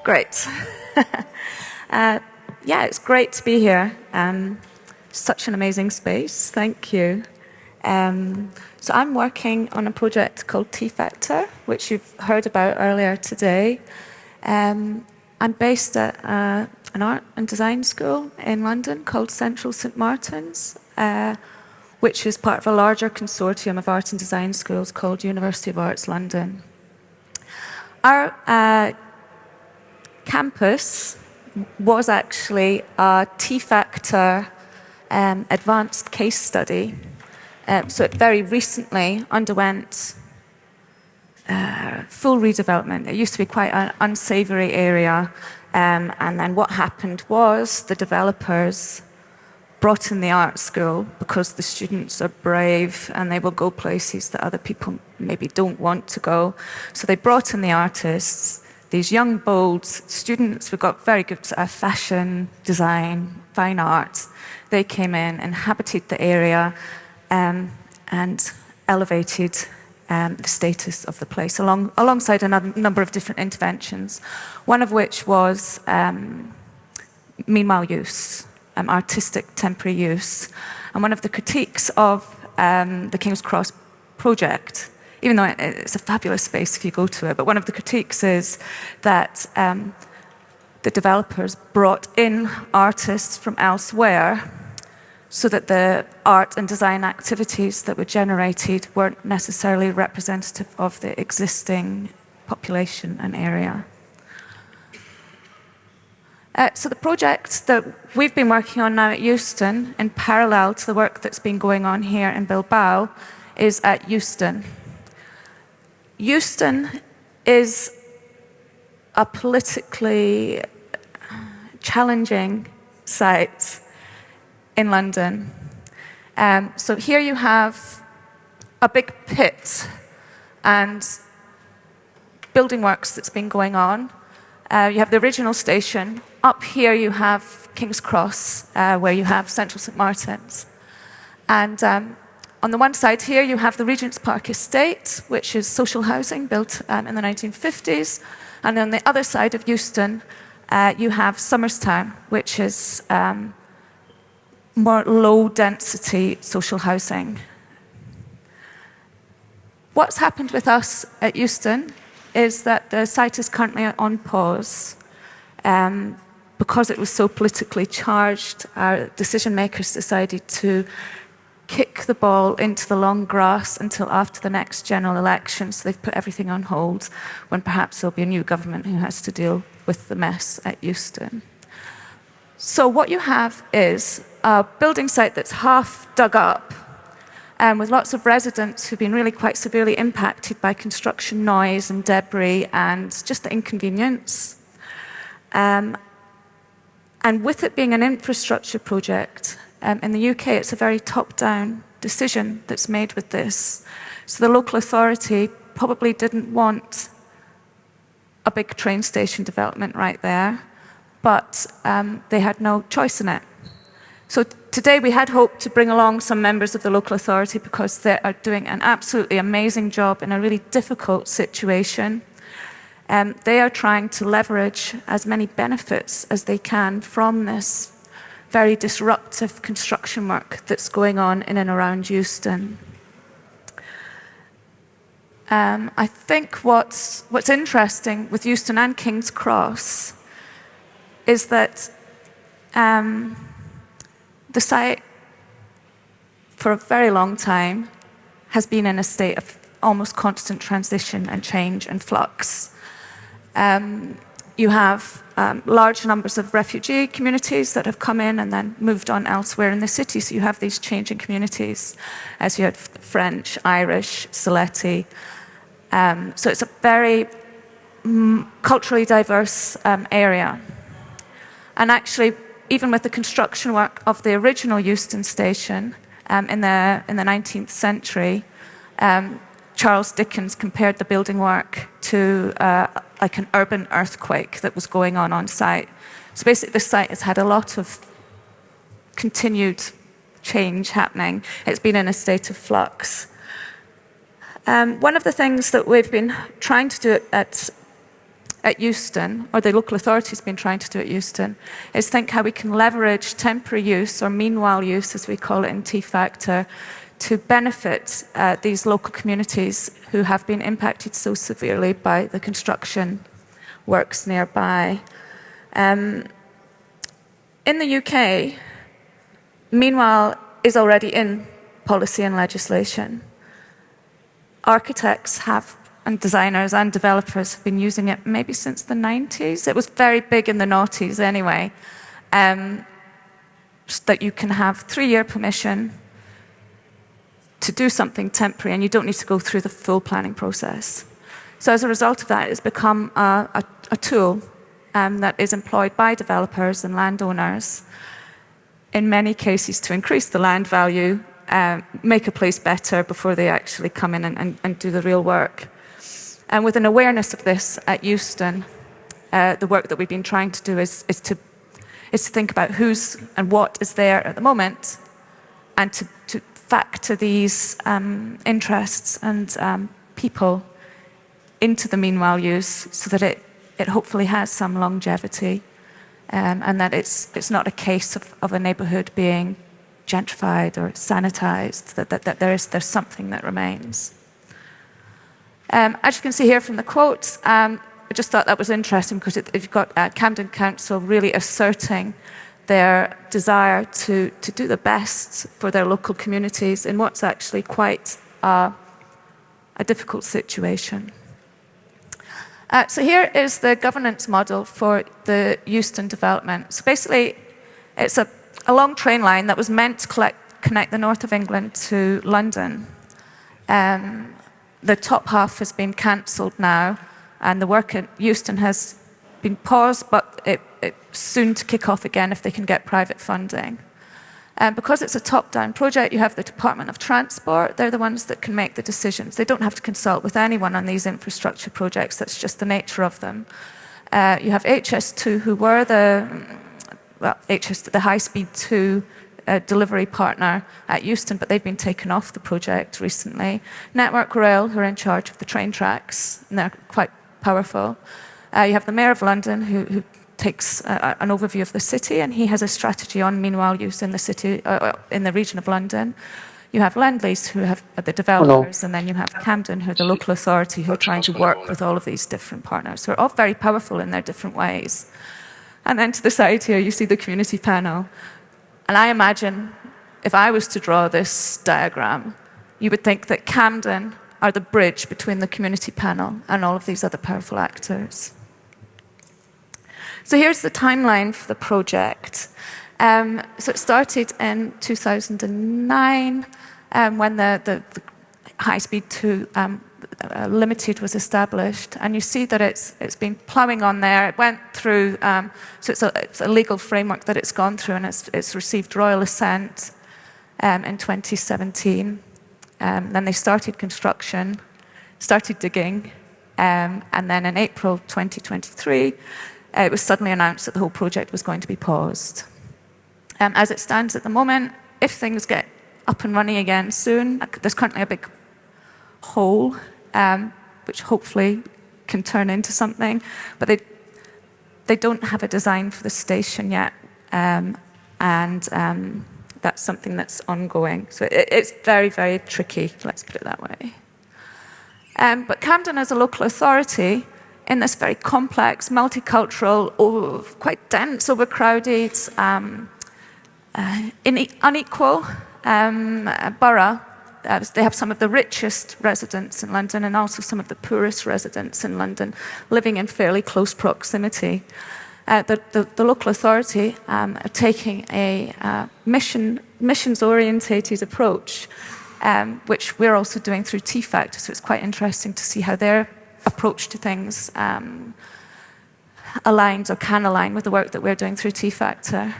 Great. Yeah, it's great to be here. Such an amazing space. Thank you. So I'm working on a project called T-Factor, which you've heard about earlier today. I'm based at an art and design school in London called Central St Martin's, which is part of a larger consortium of art and design schools called University of Arts London. Our campus was actually a T-Factor advanced case study. So it very recently underwent full redevelopment. It used to be quite an unsavoury area, and then what happened was the developers brought in the art school because the students are brave and they will go places that other people maybe don't want to go. So they brought in the artists, these young, bold students who got very good at fashion, design, fine art. They came in, inhabited the area, and elevated the status of the place alongside a number of different interventions, one of which was meanwhile use, artistic temporary use. And one of the critiques of the King's Cross project, even though it's a fabulous space if you go to it, but one of the critiques is that the developers brought in artists from elsewhere so that the art and design activities that were generated weren't necessarily representative of the existing population and area. So the project that we've been working on now at Euston, in parallel to the work that's been going on here in Bilbao, is at Euston. Euston is a politically challenging site in London. So here you have a big pit and building works that's been going on. You have the original station. Up here you have King's Cross, where you have Central St Martin's. And on the one side here you have the Regent's Park estate, which is social housing built in the 1950s. And on the other side of Euston, you have Somerstown, which is more low-density social housing. What's happened with us at Euston is that the site is currently on pause. Because it was so politically charged, our decision makers decided to kick the ball into the long grass until after the next general election. So they've put everything on hold, when perhaps there'll be a new government who has to deal with the mess at Euston. So what you have is a building site that's half dug up, with lots of residents who've been really quite severely impacted by construction noise and debris and just the inconvenience. And with it being an infrastructure project, in the UK it's a very top-down decision that's made with this. So the local authority probably didn't want a big train station development right there, but they had no choice in it. So today we had hoped to bring along some members of the local authority because they are doing an absolutely amazing job in a really difficult situation. They are trying to leverage as many benefits as they can from this very disruptive construction work that's going on in and around Euston. I think what's interesting with Euston and King's Cross is that the site, for a very long time, has been in a state of almost constant transition and change and flux. You have large numbers of refugee communities that have come in and then moved on elsewhere in the city. So you have these changing communities, as you had French, Irish, Sylheti. So it's a very culturally diverse area. And actually, even with the construction work of the original Euston station in the 19th century, Charles Dickens compared the building work to like an urban earthquake that was going on site. So basically the site has had a lot of continued change happening. It's been in a state of flux. One of the things that we've been trying to do at at Euston, or the local authority's been trying to do at Euston, is think how we can leverage temporary use, or meanwhile use, as we call it in T-Factor, to benefit these local communities who have been impacted so severely by the construction works nearby. In the UK, meanwhile is already in policy and legislation. Architects have, and designers and developers have been using it maybe since the 90s. It was very big in the noughties anyway, that you can have 3-year permission to do something temporary, and you don't need to go through the full planning process. So as a result of that, it's become a tool that is employed by developers and landowners, in many cases to increase the land value, make a place better before they actually come in and do the real work. And with an awareness of this at Euston, the work that we've been trying to do is to think about who's and what is there at the moment, and to factor these interests and people into the meanwhile use, so that it hopefully has some longevity, and that it's not a case of a neighbourhood being gentrified or sanitised, that there's something that remains. As you can see here from the quotes, I just thought that was interesting, because you've got Camden Council really asserting their desire to do the best for their local communities in what's actually quite a difficult situation. So here is the governance model for the Euston development. So basically, it's a long train line that was meant to connect the north of England to London. The top half has been cancelled now, and the work at Euston has been paused, but it's soon to kick off again if they can get private funding. Because it's a top-down project, you have the Department of Transport. They're the ones that can make the decisions. They don't have to consult with anyone on these infrastructure projects. That's just the nature of them. You have HS2, who were the high-speed 2 delivery partner at Euston, but they've been taken off the project recently. Network Rail, who are in charge of the train tracks, and they're quite powerful. You have the Mayor of London, who takes an overview of the city, and he has a strategy on meanwhile use in the city, in the region of London. You have Lend-Lease, who have the developers, and then you have Camden, who are the local authority, who are trying to work with all of these different partners, who are all very powerful in their different ways. And then to the side here, you see the community panel. And I imagine, if I was to draw this diagram, you would think that Camden are the bridge between the community panel and all of these other powerful actors. So here's the timeline for the project. So it started in 2009 when the high-speed 2 limited was established, and you see that it's been ploughing on there. It went through, so it's a legal framework that it's gone through, and it's received royal assent in 2017. Then they started construction, started digging, and then in April 2023, it was suddenly announced that the whole project was going to be paused. As it stands at the moment, if things get up and running again soon, there's currently a big hole, which hopefully can turn into something, but they don't have a design for the station yet, and that's something that's ongoing. So it's very, very tricky, let's put it that way. But Camden, as a local authority, in this very complex, multicultural, quite dense, overcrowded, unequal borough. They have some of the richest residents in London and also some of the poorest residents in London living in fairly close proximity. The local authority are taking a missions-orientated approach, which we're also doing through T-Factor, so it's quite interesting to see how their approach to things aligns or can align with the work that we're doing through T-Factor.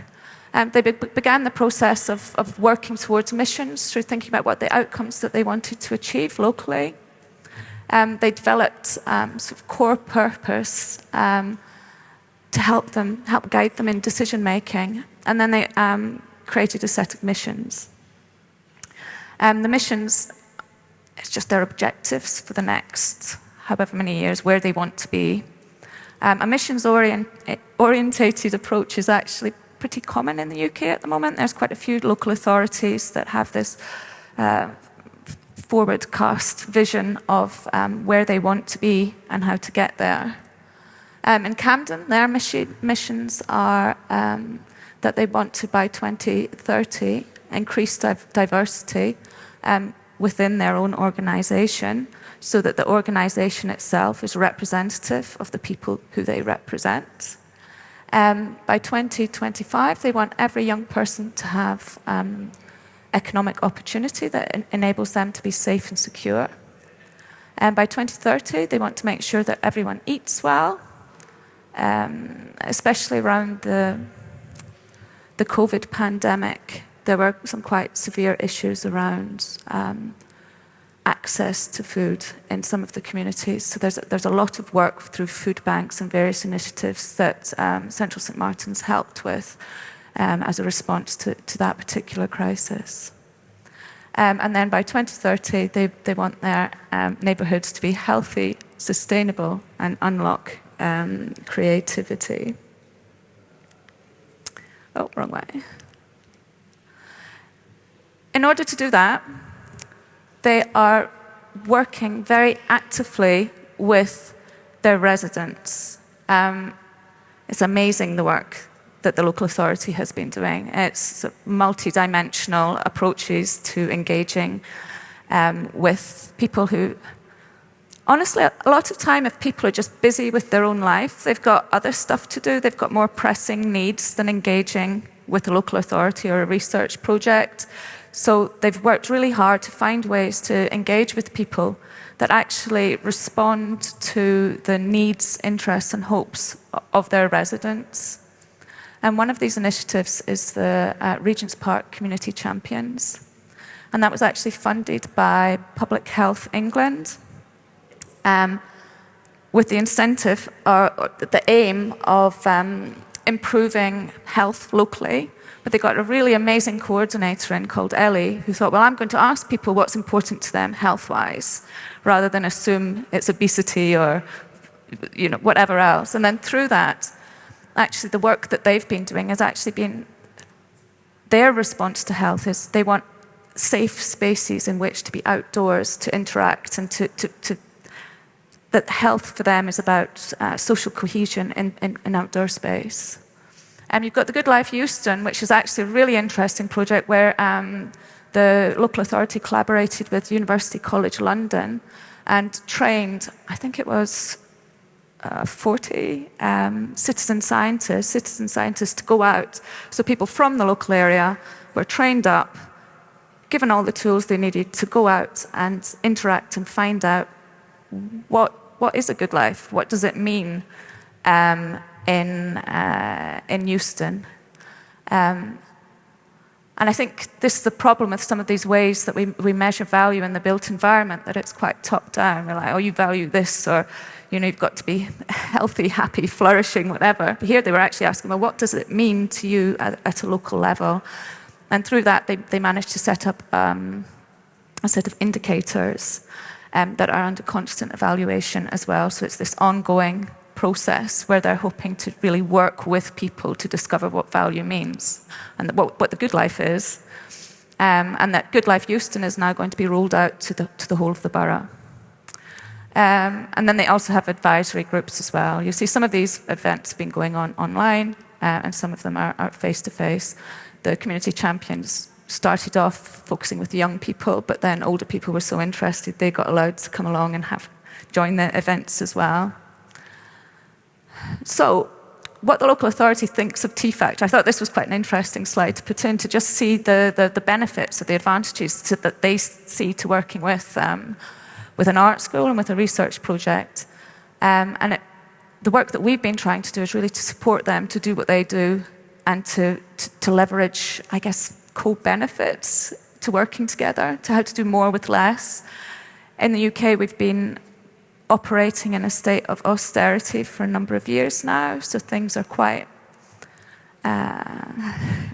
They began the process of working towards missions through thinking about what the outcomes that they wanted to achieve locally. They developed sort of core purpose to help guide them in decision making, and then they created a set of missions. The missions, it's just their objectives for the next however many years, where they want to be, A missions-orientated approach is actually pretty common in the UK at the moment. There's quite a few local authorities that have this forward-cast vision of where they want to be and how to get there. In Camden, their missions are that they want to, by 2030, increase diversity within their own organisation, so that the organisation itself is representative of the people who they represent. By 2025, they want every young person to have economic opportunity that enables them to be safe and secure. And by 2030, they want to make sure that everyone eats well, especially around the COVID pandemic. There were some quite severe issues around access to food in some of the communities. So there's a lot of work through food banks and various initiatives that Central St Martin's helped with as a response to that particular crisis. And then by 2030, they want their neighbourhoods to be healthy, sustainable, and unlock creativity. Oh, wrong way. In order to do that, they are working very actively with their residents. It's amazing the work that the local authority has been doing. It's multi-dimensional approaches to engaging with people who, honestly, a lot of time if people are just busy with their own life, they've got other stuff to do, they've got more pressing needs than engaging with a local authority or a research project. So they've worked really hard to find ways to engage with people that actually respond to the needs, interests and hopes of their residents. And one of these initiatives is the Regent's Park Community Champions. And that was actually funded by Public Health England with the incentive or the aim of improving health locally. But they got a really amazing coordinator in called Eli, who thought, well, I'm going to ask people what's important to them health-wise, rather than assume it's obesity or whatever else. And then through that, actually the work that they've been doing has actually been, their response to health is they want safe spaces in which to be outdoors, to interact, and that health for them is about social cohesion in outdoor space. You've got the Good Life Euston, which is actually a really interesting project where the local authority collaborated with University College London and trained, I think it was 40 citizen scientists to go out. So people from the local area were trained up, given all the tools they needed to go out and interact and find out what is a good life, what does it mean in Euston. And I think this is the problem with some of these ways that we measure value in the built environment, that it's quite top-down. We're like, oh, you value this, or you've got to be healthy, happy, flourishing, whatever. But here they were actually asking, well, what does it mean to you at a local level? And through that, they managed to set up a set of indicators that are under constant evaluation as well. So it's this ongoing process where they're hoping to really work with people to discover what value means and what the good life is. And that Good Life Euston is now going to be rolled out to the whole of the borough. And then they also have advisory groups as well. You see some of these events have been going on online, and some of them are face-to-face. The community champions started off focusing with young people, but then older people were so interested they got allowed to come along and join the events as well. So, what the local authority thinks of TFACT, I thought this was quite an interesting slide to put in to just see the benefits or the advantages that they see to working with an art school and with a research project. The work that we've been trying to do is really to support them to do what they do and to leverage, I guess, co-benefits to working together, to how to do more with less. In the UK, we've been operating in a state of austerity for a number of years now, so things are quite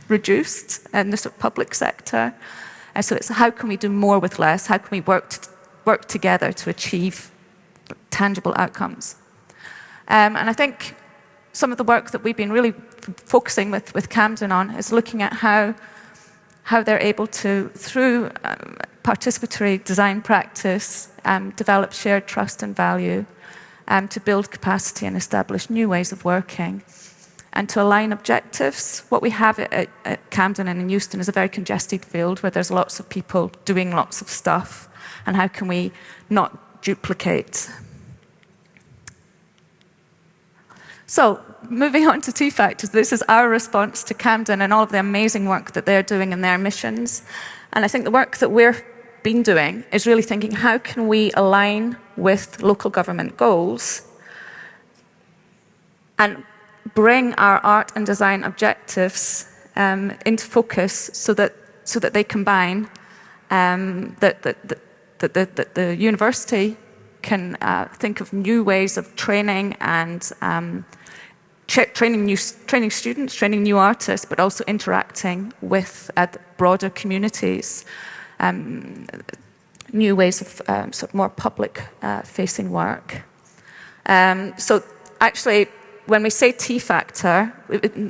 reduced in the sort of public sector. And so it's how can we do more with less? How can we work together to achieve tangible outcomes? And I think some of the work that we've been really focusing with Camden on is looking at how they're able to, through participatory design practice, develop shared trust and value, to build capacity and establish new ways of working, and to align objectives. What we have at Camden and in Euston is a very congested field where there's lots of people doing lots of stuff, and how can we not duplicate? So, moving on to T factors, this is our response to Camden and all of the amazing work that they're doing in their missions. And I think the work that we've been doing is really thinking, how can we align with local government goals and bring our art and design objectives into focus so that they combine, that the university can think of new ways of training and training students, training new artists, but also interacting with broader communities, new ways of sort of more public-facing work. So actually, when we say T factor,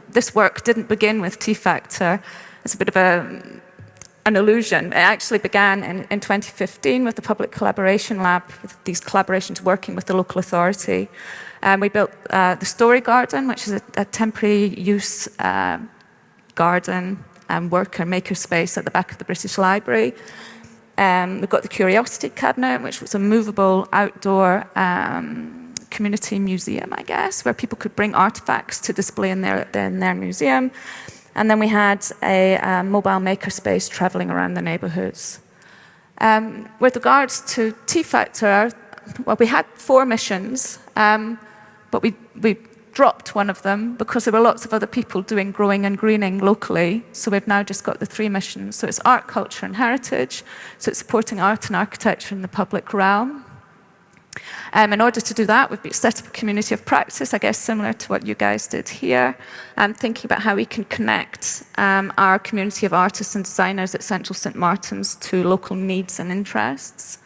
this work didn't begin with T factor. It's a bit of an illusion. It actually began in 2015 with the Public Collaboration Lab, with these collaborations working with the local authority. We built the Story Garden, which is a temporary use garden and worker maker space at the back of the British Library. We've got the Curiosity Cabinet, which was a movable outdoor community museum, I guess, where people could bring artifacts to display in their museum. And then we had a mobile makerspace travelling around the neighbourhoods. With regards to T factor, well, we had 4 missions, but we dropped one of them because there were lots of other people doing growing and greening locally. So we've now just got the 3 missions. So it's art, culture, and heritage. So it's supporting art and architecture in the public realm. In order to do that, we've set up a community of practice, I guess similar to what you guys did here, thinking about how we can connect our community of artists and designers at Central St Martin's to local needs and interests.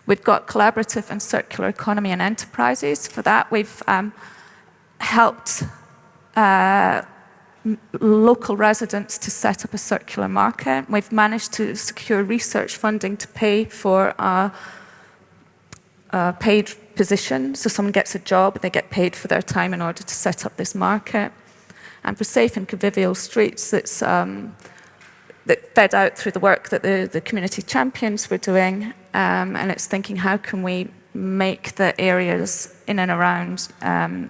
We've got collaborative and circular economy and enterprises. For that, we've helped local residents to set up a circular market. We've managed to secure research funding to pay for paid position, so someone gets a job, they get paid for their time in order to set up this market. And for safe and convivial streets, that fed out through the work that the community champions were doing, and it's thinking, how can we make the areas in and around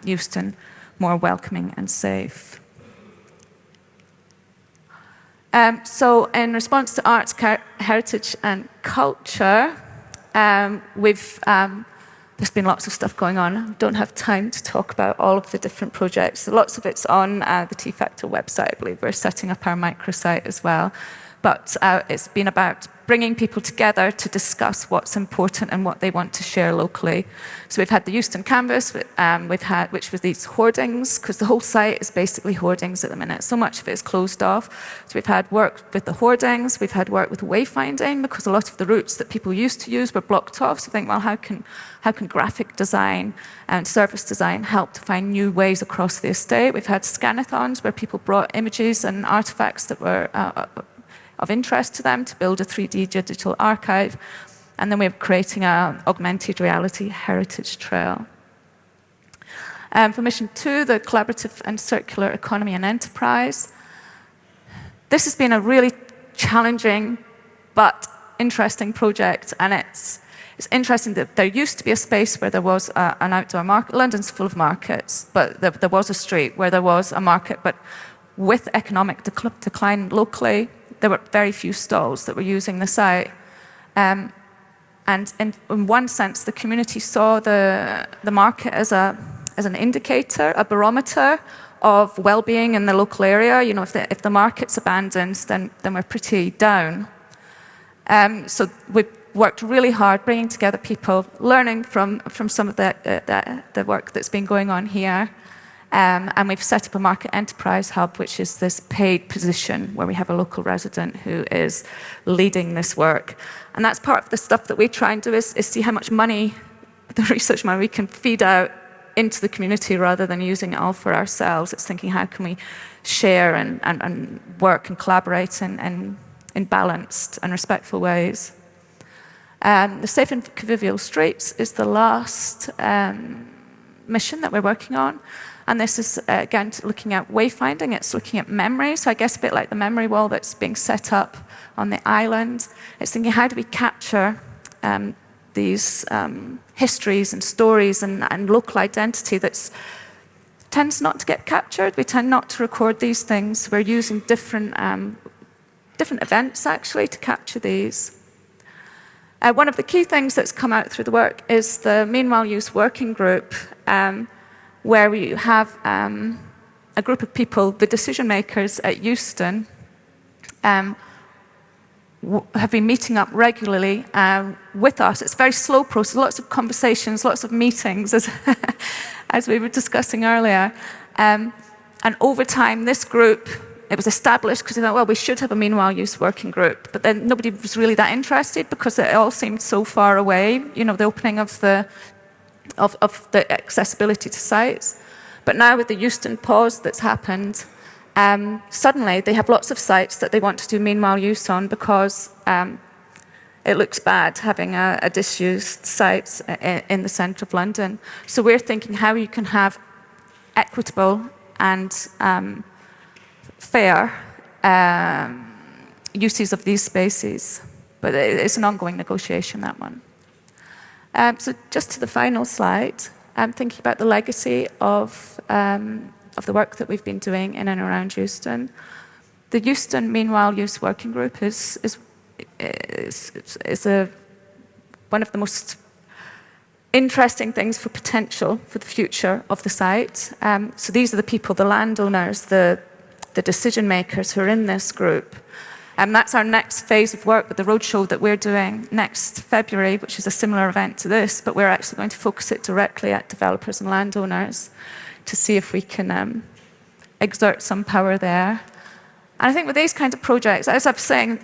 Euston more welcoming and safe. So in response to arts, heritage and culture, there's been lots of stuff going on. I don't have time to talk about all of the different projects. Lots of it's on the T Factor website, I believe. We're setting up our microsite as well. But it's been about bringing people together to discuss what's important and what they want to share locally. So we've had the Euston Canvas, which was these hoardings, because the whole site is basically hoardings at the minute. So much of it is closed off. So we've had work with the hoardings, we've had work with wayfinding, because a lot of the routes that people used to use were blocked off. So I think, well, how can graphic design and service design help to find new ways across the estate? We've had scanathons where people brought images and artifacts that were of interest to them to build a 3D digital archive. And then we're creating an augmented reality heritage trail. For mission 2, the collaborative and circular economy and enterprise. This has been a really challenging but interesting project, and it's interesting that there used to be a space where there was an outdoor market. London's full of markets, but there was a street where there was a market, but with economic decline locally, there were very few stalls that were using the site. And in one sense, the community saw the market as an indicator, a barometer of well-being in the local area. You know, if the market's abandoned, then we're pretty down. So we've worked really hard bringing together people, learning from some of the work that's been going on here. And we've set up a market enterprise hub, which is this paid position where we have a local resident who is leading this work. And that's part of the stuff that we try and do is see how much money, the research money, we can feed out into the community rather than using it all for ourselves. It's thinking, how can we share and work and collaborate in balanced and respectful ways. The Safe and Convivial Streets is the last mission that we're working on. And this is, again, looking at wayfinding. It's looking at memory. So I guess a bit like the memory wall that's being set up on the island. It's thinking, how do we capture these histories and stories and local identity that tends not to get captured. We tend not to record these things. We're using different events, actually, to capture these. One of the key things that's come out through the work is the Meanwhile Use Working Group, where we have a group of people, the decision makers at Euston, have been meeting up regularly with us. It's a very slow process, lots of conversations, lots of meetings, as we were discussing earlier. And over time, this group, it was established because we thought, well, we should have a Meanwhile Use Working Group. But then nobody was really that interested because it all seemed so far away, you know, the opening of the accessibility to sites. But now with the Euston pause that's happened, suddenly they have lots of sites that they want to do meanwhile use on because it looks bad having a disused site in the centre of London. So we're thinking how you can have equitable and fair uses of these spaces. But it's an ongoing negotiation, that one. So just to the final slide, I'm thinking about the legacy of the work that we've been doing in and around Euston. The Euston Meanwhile Use Working Group is one of the most interesting things for potential for the future of the site. So these are the people, the landowners, the decision makers who are in this group. And that's our next phase of work with the roadshow that we're doing next February, which is a similar event to this, but we're actually going to focus it directly at developers and landowners to see if we can exert some power there. And I think with these kinds of projects, as I was saying,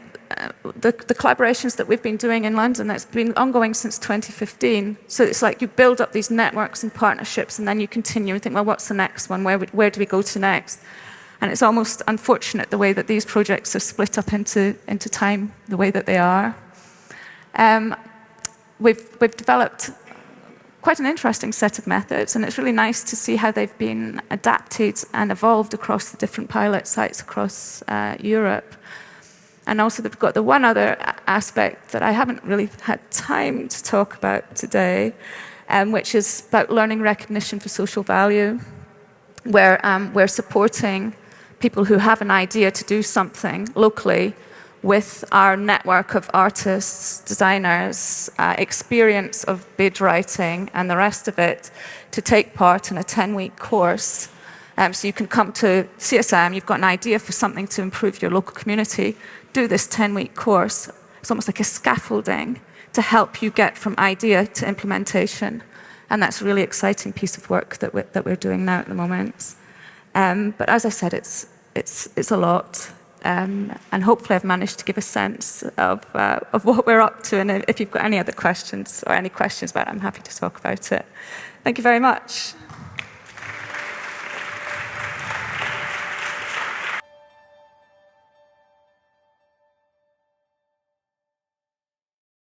the collaborations that we've been doing in London, that's been ongoing since 2015. So it's like you build up these networks and partnerships, and then you continue and think, well, what's the next one? Where do we go to next? And it's almost unfortunate the way that these projects are split up into time, the way that they are. We've developed quite an interesting set of methods, and it's really nice to see how they've been adapted and evolved across the different pilot sites across Europe. And also we've got the one other aspect that I haven't really had time to talk about today, which is about learning recognition for social value, where we're supporting people who have an idea to do something locally with our network of artists, designers, experience of bid writing and the rest of it, to take part in a 10-week course. So you can come to CSM, you've got an idea for something to improve your local community, do this 10-week course. It's almost like a scaffolding to help you get from idea to implementation. And that's a really exciting piece of work that we're doing now at the moment. But as I said, it's a lot. And hopefully I've managed to give a sense of what we're up to. And if you've got any other questions or any questions about it, I'm happy to talk about it. Thank you very much.